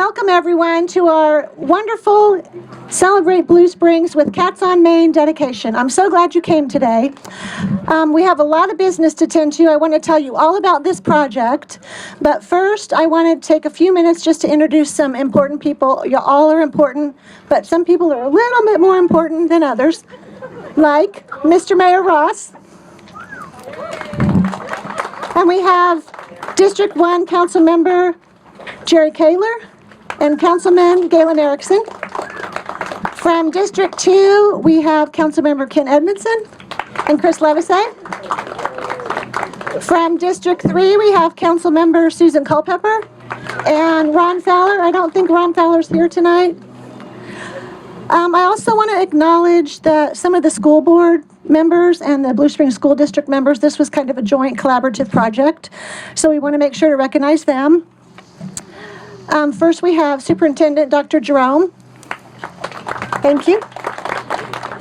welcome everyone to our wonderful Celebrate Blue Springs with Cats on Main dedication. I'm so glad you came today. We have a lot of business to tend to. I want to tell you all about this project, but first I want to take a few minutes just to introduce some important people. You all are important, but some people are a little bit more important than others, like Mr. Mayor Ross. And we have District 1 Council Member Jerry Kaler and Councilman Galen Erickson. From District 2, we have Councilmember Ken Edmondson and Chris Levisay. From District 3, we have Councilmember Susan Culpepper and Ron Fowler. I don't think Ron Fowler's here tonight. I also want to acknowledge some of the school board members and the Blue Springs School District members. This was kind of a joint collaborative project, so we want to make sure to recognize them. First, we have Superintendent Dr. Jerome. Thank you.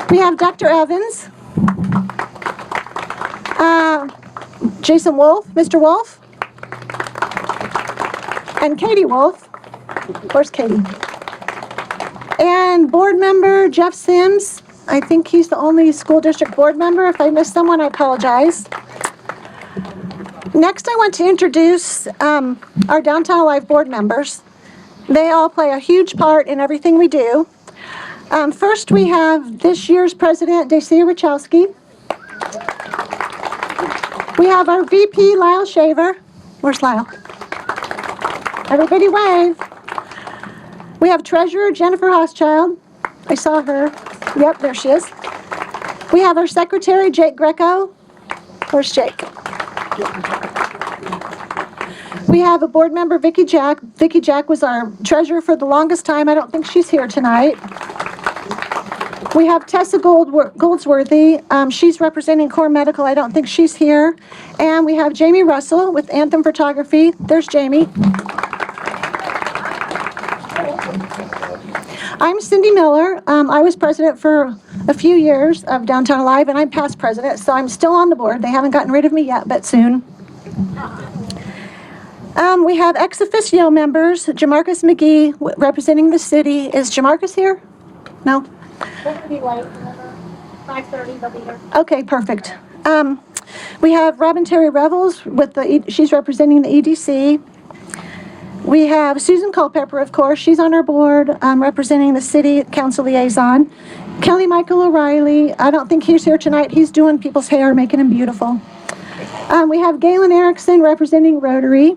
We have Dr. Evans. Jason Wolf, Mr. Wolf. And Katie Wolf. Where's Katie? And board member Jeff Sims. I think he's the only school district board member. If I missed someone, I apologize. Next, I want to introduce our Downtown Alive board members. They all play a huge part in everything we do. First, we have this year's president, Dacia Richowski. We have our VP, Lyle Shaver. Where's Lyle? Everybody wave. We have treasurer, Jennifer Hochschild. I saw her. Yep, there she is. We have our secretary, Jake Greco. Where's Jake? We have a board member, Vicki Jack. Vicki Jack was our treasurer for the longest time. I don't think she's here tonight. We have Tessa Goldsworthy. She's representing Core Medical. I don't think she's here. And we have Jamie Russell with Anthem Photography. There's Jamie. I'm Cindy Miller. I was president for a few years of Downtown Alive, and I'm past president, so I'm still on the board. They haven't gotten rid of me yet, but soon. We have ex officio members, Jamarcus McGee representing the city. Is Jamarcus here? No? They'll be late. 5:30, they'll be here. Okay, perfect. We have Robin Terry Revels she's representing the EDC. We have Susan Culpepper, of course. She's on our board, representing the city council liaison. Kelly Michael O'Reilly. I don't think he's here tonight. He's doing people's hair, making them beautiful. We have Galen Erickson representing Rotary.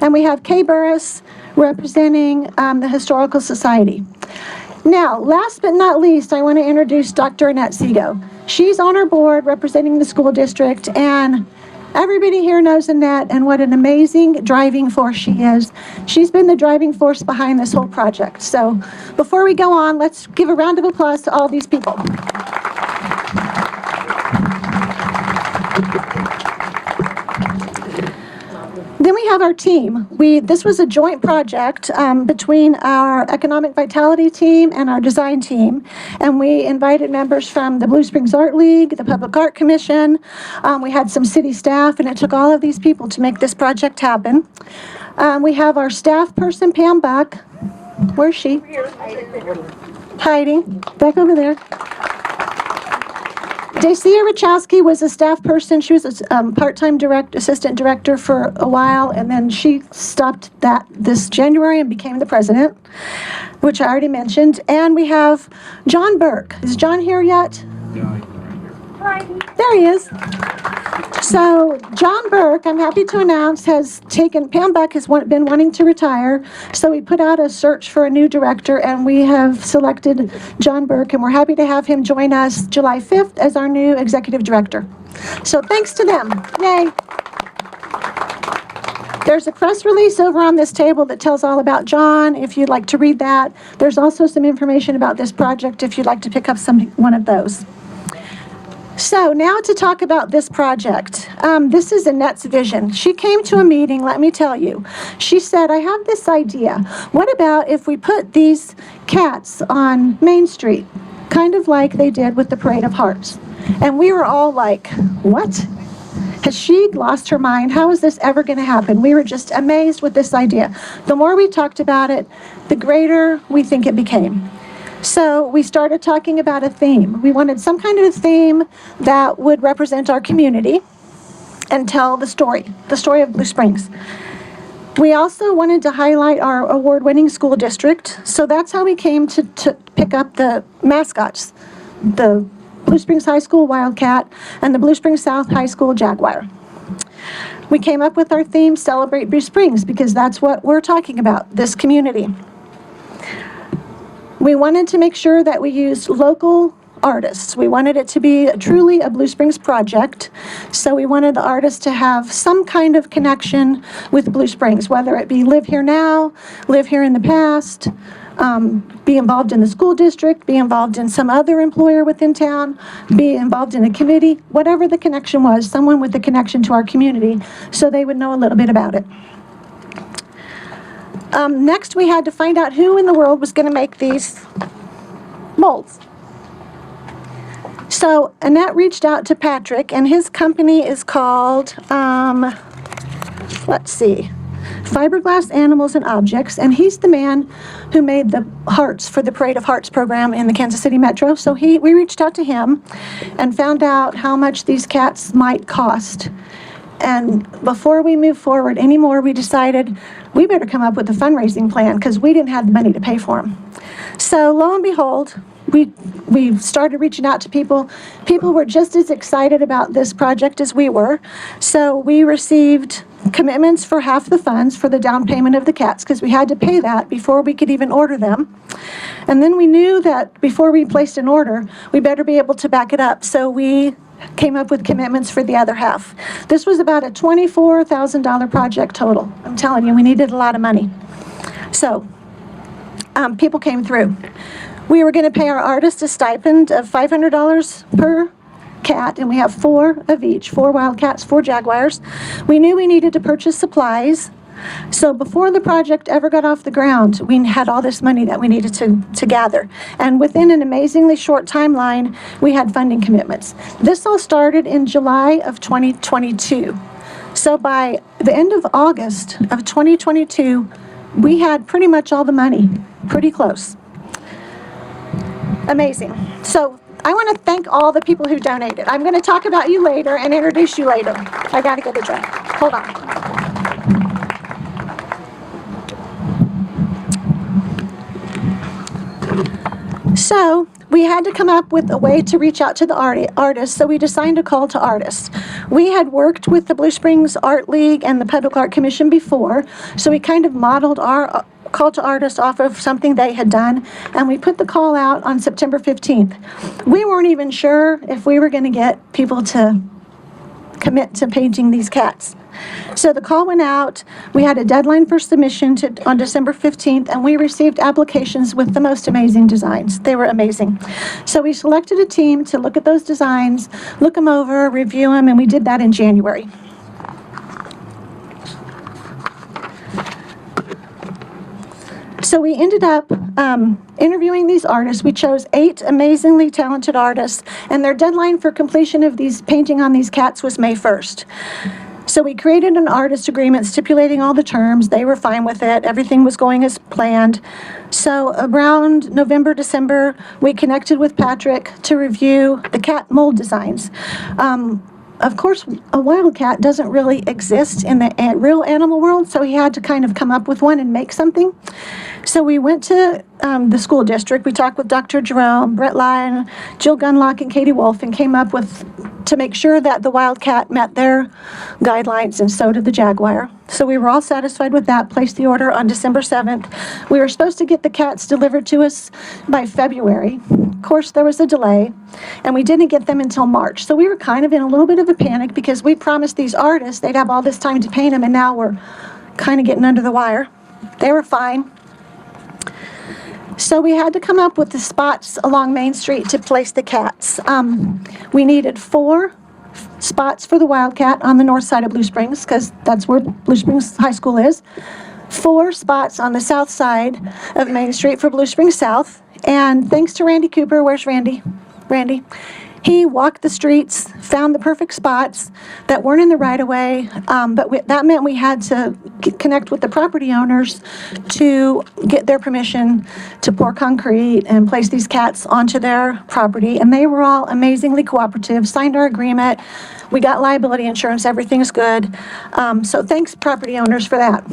And we have Kay Burris representing the Historical Society. Now, last but not least, I want to introduce Dr. Annette Seago. She's on our board representing the school district, and everybody here knows Annette and what an amazing driving force she is. She's been the driving force behind this whole project. So before we go on, let's give a round of applause to all these people. Then we have our team. This was a joint project between our Economic Vitality team and our design team. And we invited members from the Blue Springs Art League, the Public Art Commission. We had some city staff, and it took all of these people to make this project happen. We have our staff person, Pam Buck. Where's she? Hiding. Back over there. Dacia Richowski was a staff person. She was a part-time assistant director for a while, and then she stopped that this January and became the president, which I already mentioned. And we have John Burke. Is John here yet? There he is. So John Burke, I'm happy to announce, Pam Buck has been wanting to retire, so we put out a search for a new director, and we have selected John Burke, and we're happy to have him join us July 5th as our new executive director. So thanks to them. Yay. There's a press release over on this table that tells all about John, if you'd like to read that. There's also some information about this project if you'd like to pick up one of those. So now to talk about this project. This is Annette's vision. She came to a meeting, let me tell you. She said, I have this idea. What about if we put these cats on Main Street, kind of like they did with the Parade of Hearts? And we were all like, what? because she lost her mind. How is this ever going to happen? We were just amazed with this idea. The more we talked about it, the greater we think it became. So we started talking about a theme. We wanted some kind of a theme that would represent our community and tell the story of Blue Springs. We also wanted to highlight our award-winning school district, so that's how we came to pick up the mascots, the Blue Springs High School Wildcat and the Blue Springs South High School Jaguar. We came up with our theme, Celebrate Blue Springs, because that's what we're talking about, this community. We wanted to make sure that we used local artists. We wanted it to be truly a Blue Springs project, so we wanted the artists to have some kind of connection with Blue Springs, whether it be live here now, live here in the past, be involved in the school district, be involved in some other employer within town, be involved in a committee, whatever the connection was, someone with a connection to our community, so they would know a little bit about it. Next, we had to find out who in the world was going to make these molds. So Annette reached out to Patrick, and his company is called, Fiberglass Animals and Objects, and he's the man who made the hearts for the Parade of Hearts program in the Kansas City Metro. So we reached out to him and found out how much these cats might cost. And before we moved forward anymore, we decided we better come up with a fundraising plan because we didn't have the money to pay for them. So lo and behold, we started reaching out to people. People were just as excited about this project as we were. So we received commitments for half the funds for the down payment of the cats because we had to pay that before we could even order them. And then we knew that before we placed an order, we better be able to back it up. So we came up with commitments for the other half. This was about a $24,000 project total. I'm telling you, we needed a lot of money. So people came through. We were going to pay our artist a stipend of $500 per cat, and we have 4 of each, 4 Wildcats, 4 Jaguars. We knew we needed to purchase supplies. So before the project ever got off the ground, we had all this money that we needed to gather. And within an amazingly short timeline, we had funding commitments. This all started in July of 2022. So by the end of August of 2022, we had pretty much all the money, pretty close. Amazing. So I want to thank all the people who donated. I'm going to talk about you later and introduce you later. I got to get a drink. Hold on. So we had to come up with a way to reach out to the artists, so we designed a call to artists. We had worked with the Blue Springs Art League and the Public Art Commission before, so we kind of modeled our call to artists off of something they had done, and we put the call out on September 15th. We weren't even sure if we were going to get people to commit to painting these cats. So the call went out. We had a deadline for submission on December 15th, and we received applications with the most amazing designs. They were amazing. So we selected a team to look at those designs, look them over, review them, and we did that in January. So we ended up interviewing these artists. We chose 8 amazingly talented artists, and their deadline for completion of these painting on these cats was May 1st. So we created an artist agreement stipulating all the terms. They were fine with it. Everything was going as planned. So around November, December, we connected with Patrick to review the cat mold designs. Of course, a wildcat doesn't really exist in the real animal world, so he had to kind of come up with one and make something. So we went to the school district. We talked with Dr. Jerome, Brett Lyon, Jill Gunlock, and Katie Wolf, and came up with to make sure that the wildcat met their guidelines, and so did the jaguar. So we were all satisfied with that, placed the order on December 7th. We were supposed to get the cats delivered to us by February. Of course, there was a delay, and we didn't get them until March. So we were kind of in a little bit of a panic because we promised these artists they'd have all this time to paint them, and now we're kind of getting under the wire. They were fine. So we had to come up with the spots along Main Street to place the cats. We needed 4 spots for the Wildcat on the north side of Blue Springs, because that's where Blue Springs High School is. 4 spots on the south side of Main Street for Blue Springs South. And thanks to Randy Cooper, where's Randy? Randy. He walked the streets, found the perfect spots that weren't in the right-of-way, but that meant we had to connect with the property owners to get their permission to pour concrete and place these cats onto their property, and they were all amazingly cooperative, signed our agreement, we got liability insurance, everything's good. So thanks, property owners, for that.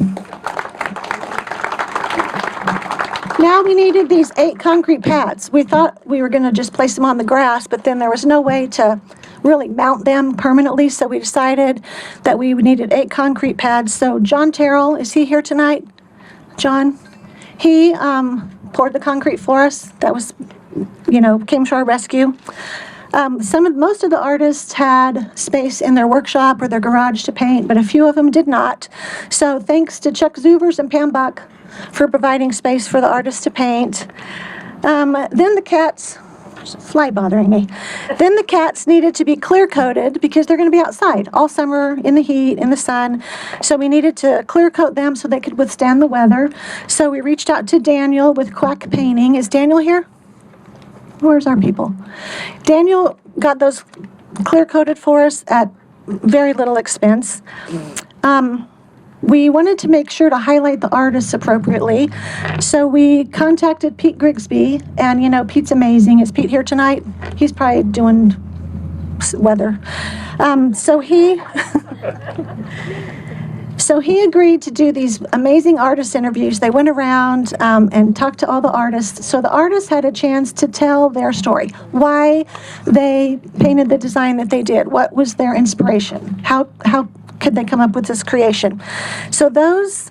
Now we needed these 8 concrete pads. We thought we were gonna just place them on the grass, but then there was no way to really mount them permanently, so we decided that we needed 8 concrete pads. So John Terrell, is he here tonight? John? He poured the concrete for us. That was, came to our rescue. Most of the artists had space in their workshop or their garage to paint, but a few of them did not. So thanks to Chuck Zuvers and Pam Buck for providing space for the artists to paint. Then the cats, there's a fly bothering me. Then the cats needed to be clear coated because they're going to be outside all summer in the heat, in the sun. So we needed to clear coat them so they could withstand the weather. So we reached out to Daniel with Quack Painting. Is Daniel here? Where's our people? Daniel got those clear coated for us at very little expense. We wanted to make sure to highlight the artists appropriately, so we contacted Pete Grigsby, and Pete's amazing. Is Pete here tonight? He's probably doing weather. So he agreed to do these amazing artist interviews. They went around and talked to all the artists. So the artists had a chance to tell their story, why they painted the design that they did, what was their inspiration, how could they come up with this creation. So those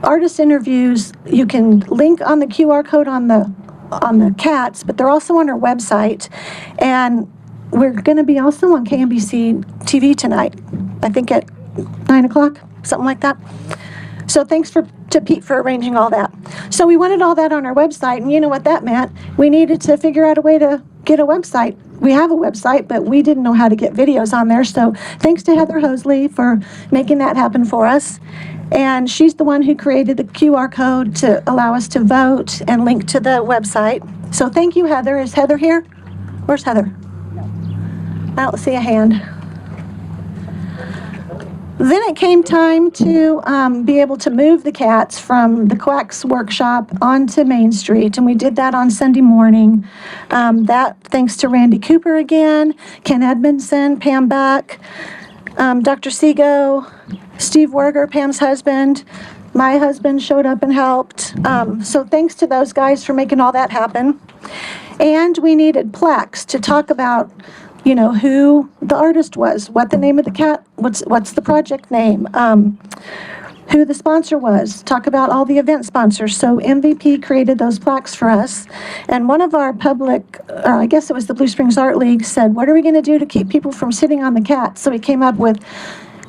artist interviews, you can link on the QR code on the cats, but they're also on our website. And we're going to be also on KMBC TV tonight, I think at 9 o'clock, something like that. So thanks to Pete for arranging all that. So we wanted all that on our website, and you know what that meant. We needed to figure out a way to get a website. We have a website, but we didn't know how to get videos on there. So thanks to Heather Hosley for making that happen for us. And she's the one who created the QR code to allow us to vote and link to the website. So thank you, Heather. Is Heather here? Where's Heather? I don't see a hand. Then it came time to be able to move the cats from the Quacks workshop onto Main Street, and we did that on Sunday morning. That thanks to Randy Cooper again, Ken Edmondson, Pam Buck, Dr. Sego, Steve Werger, Pam's husband. My husband showed up and helped. So thanks to those guys for making all that happen. And we needed plaques to talk about who the artist was, what the name of the cat, what's the project name, who the sponsor was, talk about all the event sponsors. So MVP created those plaques for us. And one of our I guess it was the Blue Springs Art League, said, what are we going to do to keep people from sitting on the cat? So we came up with,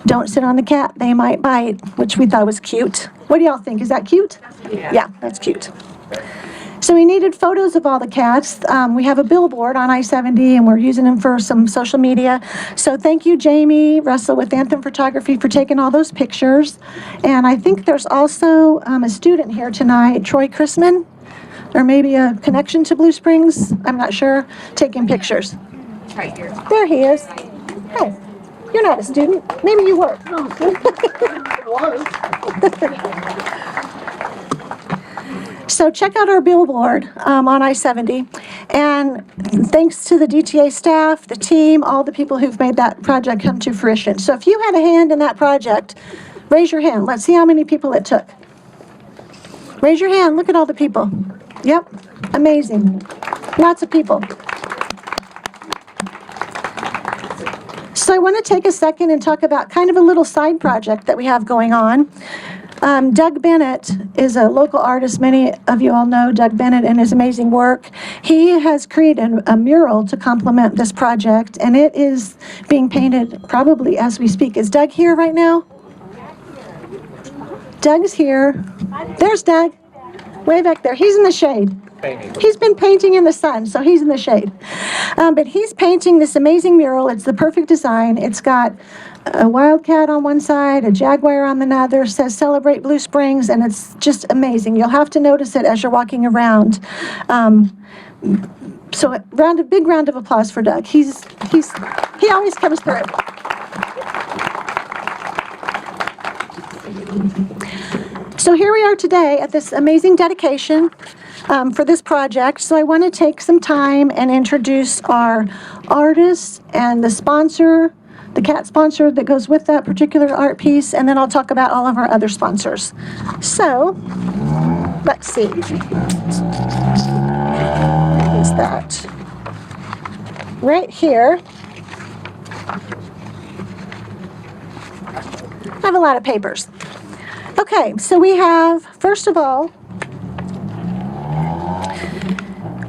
don't sit on the cat, they might bite, which we thought was cute. What do y'all think? Is that cute? Yeah, that's cute. So we needed photos of all the cats. We have a billboard on I-70, and we're using them for some social media. So thank you, Jamie Russell with Anthem Photography, for taking all those pictures. And I think there's also a student here tonight, Troy Chrisman, or maybe a connection to Blue Springs, I'm not sure, taking pictures. Right here. There he is. Hey, you're not a student. Maybe you were. So check out our billboard on I-70. And thanks to the DTA staff, the team, all the people who've made that project come to fruition. So if you had a hand in that project, raise your hand. Let's see how many people it took. Raise your hand. Look at all the people. Yep. Amazing. Lots of people. So I want to take a second and talk about kind of a little side project that we have going on. Doug Bennett is a local artist. Many of you all know Doug Bennett and his amazing work. He has created a mural to complement this project, and it is being painted probably as we speak. Is Doug here right now? Doug's here. There's Doug, way back there. He's in the shade. He's been painting in the sun, so he's in the shade. But he's painting this amazing mural. It's the perfect design. It's got a wildcat on one side, a jaguar on the other, says Celebrate Blue Springs, and it's just amazing. You'll have to notice it as you're walking around. So big round of applause for Doug. He always comes through. So here we are today at this amazing dedication for this project. So I want to take some time and introduce our artists and the sponsor, the cat sponsor that goes with that particular art piece, and then I'll talk about all of our other sponsors. So, let's see. What is that? Right here, I have a lot of papers. Okay, so we have, first of all,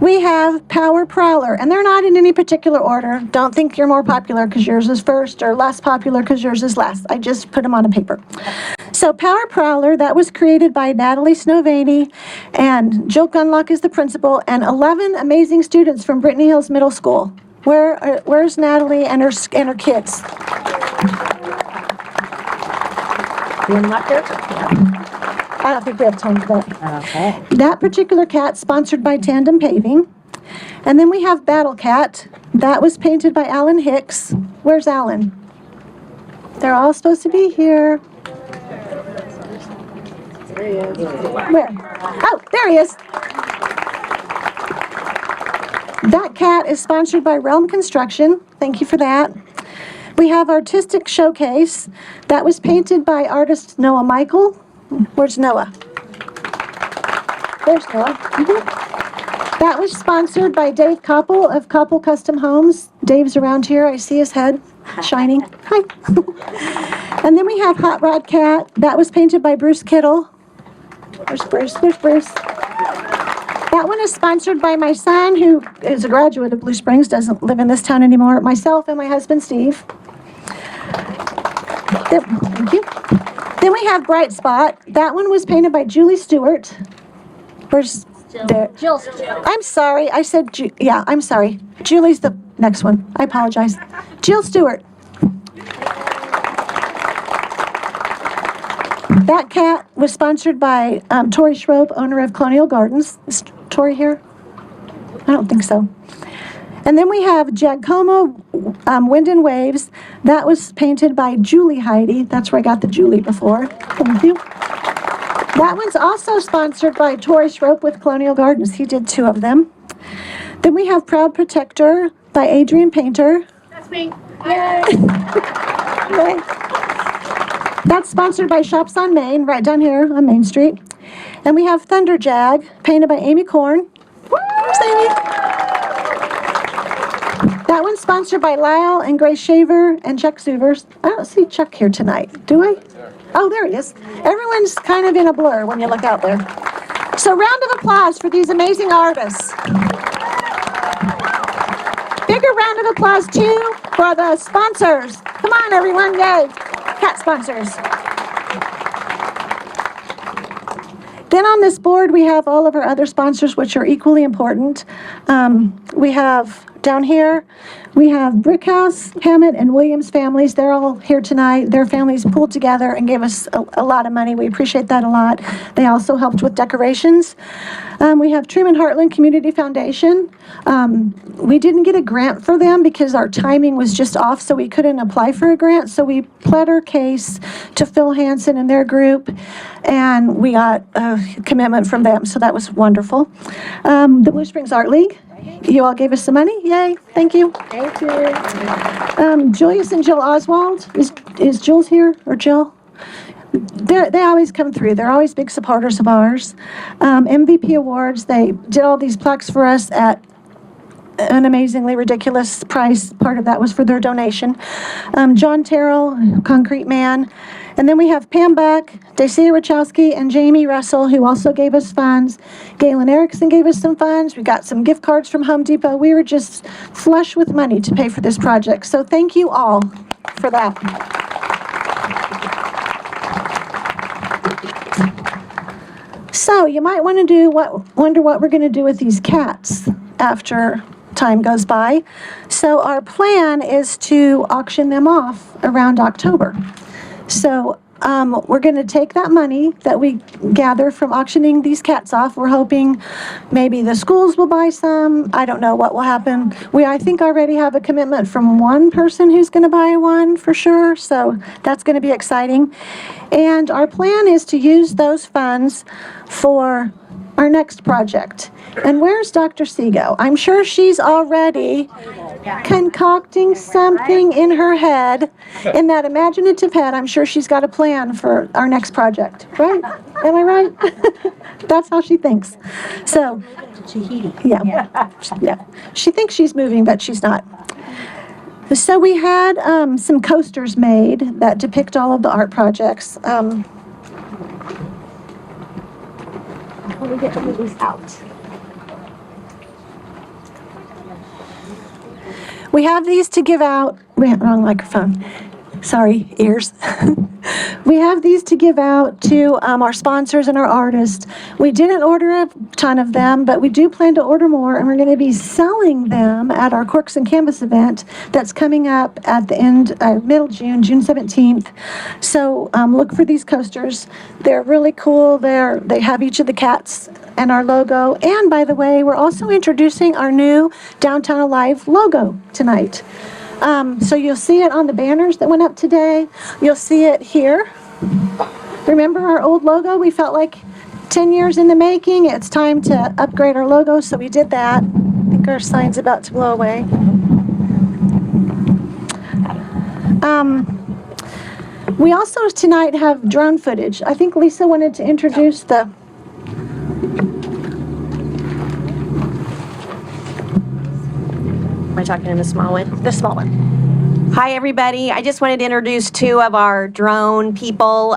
we have Power Prowler, and they're not in any particular order. Don't think you're more popular because yours is first or less popular because yours is last. I just put them on a paper. So Power Prowler, that was created by Natalie Snovaney, and Jill Gunlock is the principal, and 11 amazing students from Brittany Hills Middle School. Where's Natalie and her kids? I don't think we have time for that. Okay. That particular cat sponsored by Tandem Paving. And then we have Battle Cat. That was painted by Alan Hicks. Where's Alan? They're all supposed to be here. There he is. Where? Oh, there he is. That cat is sponsored by Realm Construction. Thank you for that. We have Artistic Showcase. That was painted by artist Noah Michael. Where's Noah? There's Noah. That was sponsored by Dave Koppel of Koppel Custom Homes. Dave's around here. I see his head shining. Hi. And then we have Hot Rod Cat. That was painted by Bruce Kittle. Where's Bruce? Where's Bruce? That one is sponsored by my son, who is a graduate of Blue Springs, doesn't live in this town anymore, myself and my husband, Steve. Thank you. Then we have Bright Spot. That one was painted by Julie Stewart. Where's there? Jill. I'm sorry. I said, yeah, I'm sorry. Julie's the next one. I apologize. Jill Stewart. That cat was sponsored by Tori Schroep, owner of Colonial Gardens. Is Tori here? I don't think so. And then we have Giacomo Wind and Waves. That was painted by Julie Heidi. That's where I got the Julie before. Thank you. That one's also sponsored by Tori Schroep with Colonial Gardens. He did 2 of them. Then we have Proud Protector by Adrian Painter. That's me. Yay. Okay. That's sponsored by Shops on Main, right down here on Main Street. And we have Thunder Jag, painted by Amy Korn. Where's Amy? That one's sponsored by Lyle and Grace Shaver and Chuck Zuvers. I don't see Chuck here tonight, do I? Oh, there he is. Everyone's kind of in a blur when you look out there. So round of applause for these amazing artists. Bigger round of applause, too, for the sponsors. Come on, everyone, yay. Cat sponsors. Then on this board, we have all of our other sponsors, which are equally important. We have down here, we have Brickhouse, Hammett, and Williams families. They're all here tonight. Their families pulled together and gave us a lot of money. We appreciate that a lot. They also helped with decorations. We have Truman Heartland Community Foundation. We didn't get a grant for them because our timing was just off, so we couldn't apply for a grant. So we pled our case to Phil Hansen and their group, and we got a commitment from them, so that was wonderful. The Blue Springs Art League. You all gave us some money. Yay. Thank you. Thank you. Julius and Jill Oswald. Is Jules here or Jill? They always come through. They're always big supporters of ours. MVP awards. They did all these plaques for us at an amazingly ridiculous price. Part of that was for their donation. John Terrell, Concrete Man. And then we have Pam Buck, Dacia Rachowski, and Jamie Russell, who also gave us funds. Galen Erickson gave us some funds. We got some gift cards from Home Depot. We were just flush with money to pay for this project. So thank you all for that. So you might want to wonder what we're going to do with these cats after time goes by. So our plan is to auction them off around October. So we're going to take that money that we gather from auctioning these cats off. We're hoping maybe the schools will buy some. I don't know what will happen. We, I think, already have a commitment from one person who's going to buy one for sure, so that's going to be exciting. And our plan is to use those funds for our next project. And where's Dr. Seago? I'm sure she's already concocting something in her head, in that imaginative head. I'm sure she's got a plan for our next project, right? Am I right? That's how she thinks. So, yeah. She thinks she's moving, but she's not. So we had some coasters made that depict all of the art projects. Let me get one of these out. We have these to give out. Wrong microphone. Sorry, ears. We have these to give out to our sponsors and our artists. We didn't order a ton of them, but we do plan to order more, and we're going to be selling them at our Corks and Canvas event that's coming up at the end, middle June, June 17th. So look for these coasters. They're really cool. They have each of the cats and our logo. And by the way, we're also introducing our new Downtown Alive logo tonight. So you'll see it on the banners that went up today. You'll see it here. Remember our old logo? We felt like 10 years in the making. It's time to upgrade our logo, so we did that. I think our sign's about to blow away. We also tonight have drone footage. I think Lisa wanted to introduce the... Am I talking in the small one? The small one. Hi, everybody. I just wanted to introduce two of our drone people.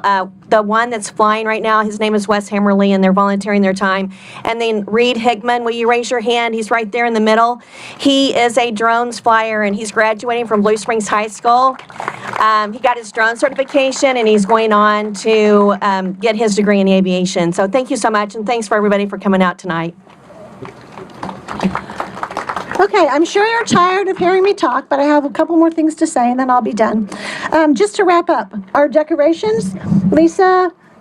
The one that's flying right now, his name is Wes Hammerly, and they're volunteering their time. And then Reed Higman, will you raise your hand? He's right there in the middle. He is a drones flyer, and he's graduating from Blue Springs High School. He got his drone certification, and he's going on to get his degree in aviation. So thank you so much, and thanks for everybody for coming out tonight. Okay, I'm sure you're tired of hearing me talk, but I have a couple more things to say, and then I'll be done. Just to wrap up, our decorations,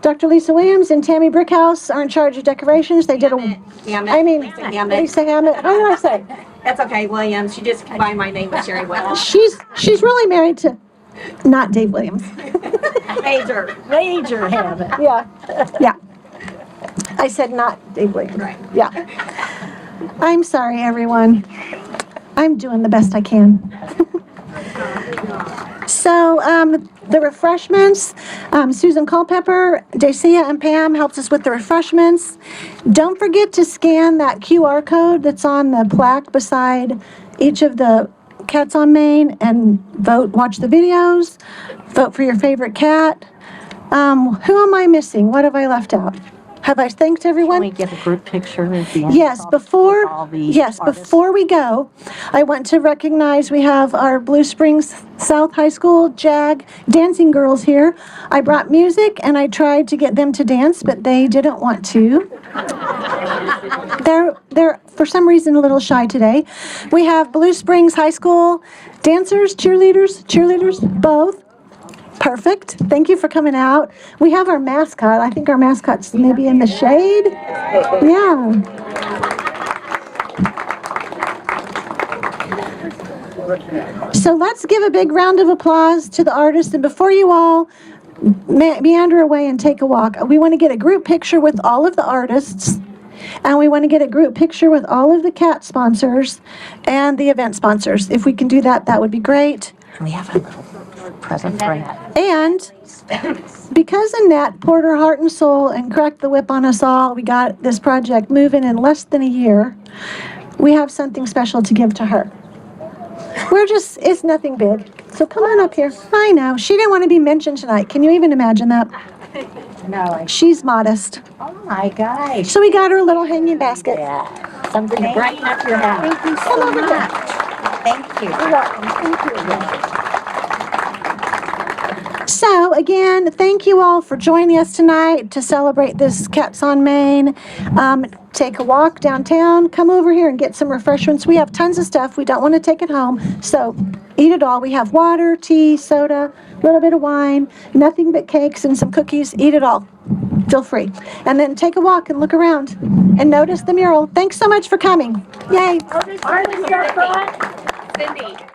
Dr. Lisa Williams and Tammy Brickhouse are in charge of decorations. They did Lisa Lisa Hammett. What did I say? That's okay, Williams. She just combined my name with Sherry Williams. She's really married to, not Dave Williams. Major habit. Yeah. I said not Dave Williams. Right. Yeah. I'm sorry, everyone. I'm doing the best I can. So, the refreshments, Susan Culpepper, Dacia, and Pam helps us with the refreshments. Don't forget to scan that QR code that's on the plaque beside each of the cats on Main and watch the videos, vote for your favorite cat. Who am I missing? What have I left out? Have I thanked everyone? Can we get a group picture at the end? Yes, before we go, I want to recognize we have our Blue Springs South High School JAG dancing girls here. I brought music and I tried to get them to dance, but they didn't want to. They're for some reason a little shy today. We have Blue Springs High School dancers, cheerleaders, both. Perfect. Thank you for coming out. We have our mascot. I think our mascot's maybe in the shade. Yeah. So let's give a big round of applause to the artists. And before you all meander away and take a walk, we want to get a group picture with all of the artists. And we want to get a group picture with all of the cat sponsors and the event sponsors. If we can do that, that would be great. We have a little present for Annette. And because Annette poured her heart and soul and cracked the whip on us all, we got this project moving in less than a year. We have something special to give to her. It's nothing big. So come on up here. I know. She didn't want to be mentioned tonight. Can you even imagine that? No. She's modest. Oh my gosh. So we got her a little hanging basket. Yeah. Something to brighten up your house. Thank you so much. Thank you. You're welcome. Thank you. So again, thank you all for joining us tonight to celebrate this Cats on Main. Take a walk downtown, come over here and get some refreshments. We have tons of stuff. We don't want to take it home. So Eat it all. We have water, tea, soda, a little bit of wine, nothing but cakes and some cookies. Eat it all. Feel free. And then take a walk and look around and notice the mural. Thanks so much for coming. Yay. Cindy.